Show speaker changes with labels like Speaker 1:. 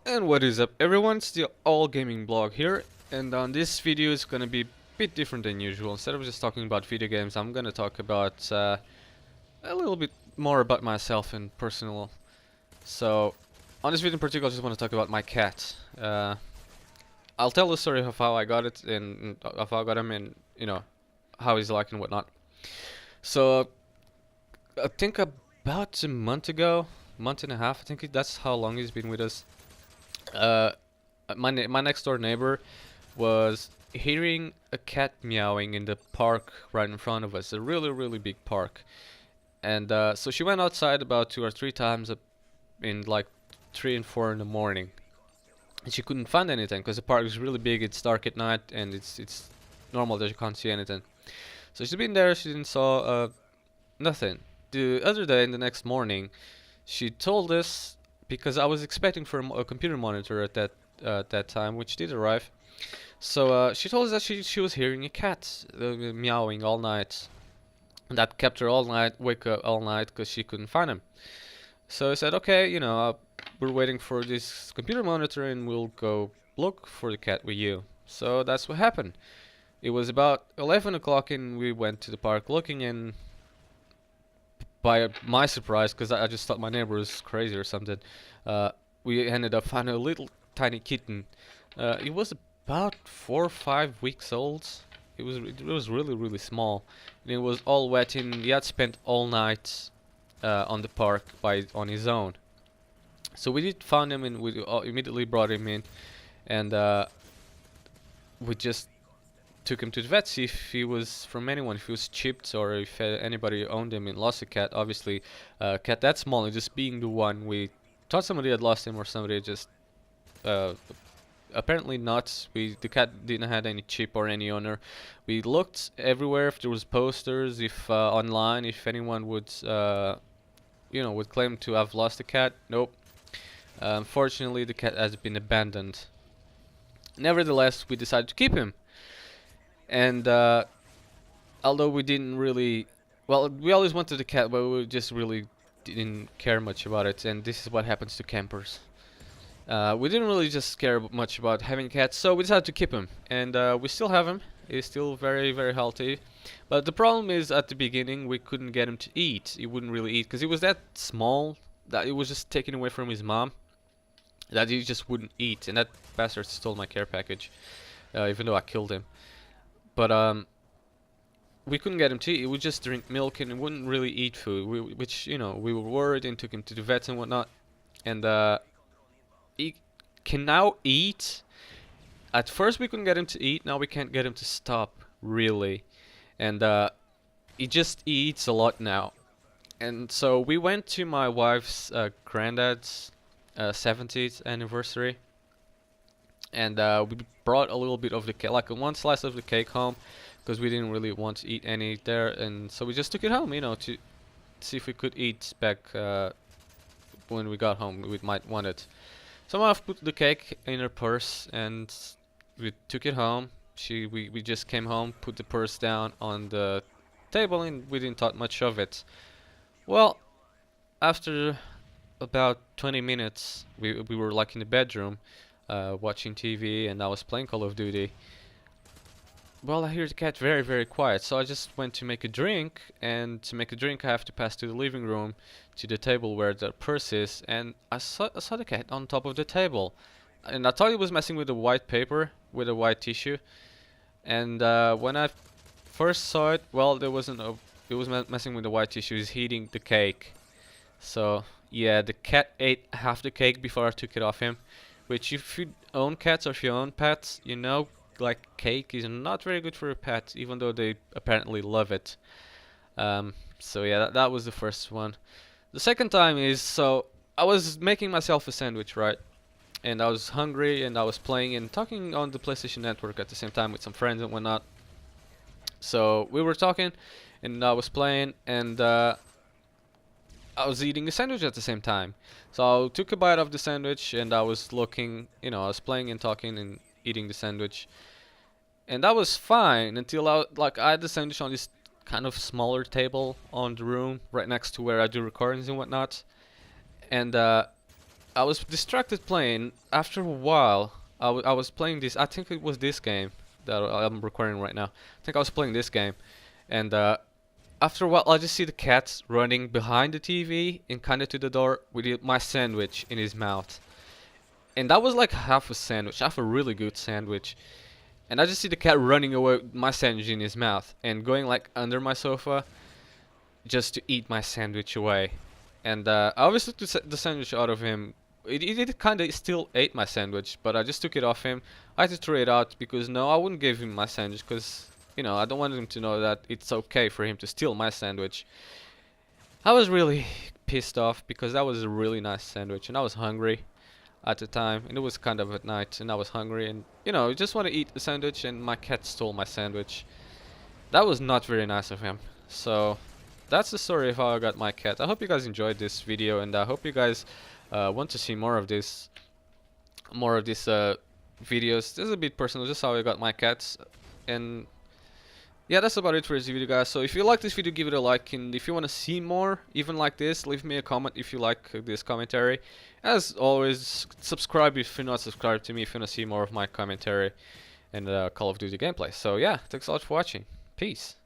Speaker 1: And what is up everyone, it's the All Gaming blog here, and on this video it's gonna be a bit different than usual. Instead of just talking about video games, I'm gonna talk about a little bit more about myself and personal. So, on this video in particular I just want to talk about my cat. I'll tell the story of how I got it and of how I got him and, you know, how he's like and whatnot. So, I think about a month ago, month and a half, I think that's how long he's been with us. Uh, my next door neighbor was hearing a cat meowing in the park right in front of us, a really big park. And so she went outside about 2 or 3 times in like 3 and 4 in the morning, and she couldn't find anything because the park is really big. It's dark at night, and it's normal that you can't see anything. So she's been there. She didn't saw nothing. The other day, in the next morning, she told us, because I was expecting for a computer monitor at that time, which did arrive. So she told us that she was hearing a cat meowing all night, and that kept her all night, wake up all night because she couldn't find him. So I said, okay, you know, we're waiting for this computer monitor, and we'll go look for the cat with you. So that's what happened. It was about 11 o'clock, and we went to the park looking, and by my surprise, because I just thought my neighbor was crazy or something, we ended up finding a little tiny kitten. It was about 4 or 5 weeks old. It was really small, and it was all wet. And he had spent all night on the park on his own. So we did find him, and we immediately brought him in, and we just took him to the vet, see if he was from anyone, if he was chipped, or if anybody owned him and lost a cat. Obviously, a cat that small, and just being the one, we thought somebody had lost him, or somebody had just apparently not. The cat didn't have any chip or any owner. We looked everywhere if there was posters, if online, if anyone would would claim to have lost the cat. Nope. Unfortunately, the cat has been abandoned. Nevertheless, we decided to keep him. And although we didn't really, well, we always wanted a cat, but we just really didn't care much about it. And this is what happens to campers. We didn't really just care much about having cats, so we decided to keep him. And we still have him. He's still very healthy. But the problem is, at the beginning, we couldn't get him to eat. He wouldn't really eat because he was that small that it was just taken away from his mom, that he just wouldn't eat. And that bastard stole my care package, even though I killed him. But we couldn't get him to eat. He would just drink milk and he wouldn't really eat food, which, you know, we were worried and took him to the vet and whatnot. And he can now eat. At first we couldn't get him to eat. Now we can't get him to stop, really. And he just eats a lot now. And so we went to my wife's granddad's 70th anniversary. And we brought a little bit of the cake, like one slice of the cake home, because we didn't really want to eat any there. And so we just took it home, you know, to see if we could eat back when we got home. We might want it. So my wife put the cake in her purse, and we took it home. We just came home, put the purse down on the table, and we didn't thought much of it. Well, after about 20 minutes, we were like in the bedroom, watching TV, and I was playing Call of Duty. Well, I hear the cat very quiet, so I just went to make a drink, and to make a drink I have to pass to the living room, to the table where the purse is, and I saw the cat on top of the table. And I thought he was messing with the white paper, with a white tissue. And when I first saw it, well, there wasn't a, it was messing with the white tissue. He's eating the cake. So yeah, the cat ate half the cake before I took it off him. Which, if you own cats or if you own pets, you know, like, cake is not very good for a pet, even though they apparently love it. So yeah, that was the first one. The second time is, so I was making myself a sandwich, right? And I was hungry, and I was playing and talking on the PlayStation Network at the same time with some friends and whatnot. So we were talking, and I was playing, and I was eating a sandwich at the same time. So I took a bite of the sandwich, and I was looking, you know, I was playing and talking and eating the sandwich. And that was fine until I had the sandwich on this kind of smaller table on the room right next to where I do recordings and whatnot. And I was distracted playing. After a while, I was playing this. I think it was this game that I'm recording right now. I think I was playing this game, and after a while, I just see the cat running behind the TV and kind of to the door with my sandwich in his mouth. And that was like half a sandwich, half a really good sandwich. And I just see the cat running away with my sandwich in his mouth and going like under my sofa just to eat my sandwich away. And I obviously took the sandwich out of him. It kind of still ate my sandwich, but I just took it off him. I had to throw it out because no, I wouldn't give him my sandwich because, you know, I don't want him to know that it's okay for him to steal my sandwich. I was really pissed off because that was a really nice sandwich and I was hungry at the time, and it was kind of at night and I was hungry and, you know, I just want to eat the sandwich and my cat stole my sandwich. That was not very nice of him. So that's the story of how I got my cat. I hope you guys enjoyed this video, and I hope you guys want to see more of this videos. This is a bit personal, just how I got my cats. And yeah, that's about it for this video, guys. So if you like this video, give it a like, and if you want to see more even like this, leave me a comment if you like this commentary. As always, subscribe if you're not subscribed to me if you want to see more of my commentary and Call of Duty gameplay. So yeah, thanks a lot for watching. Peace.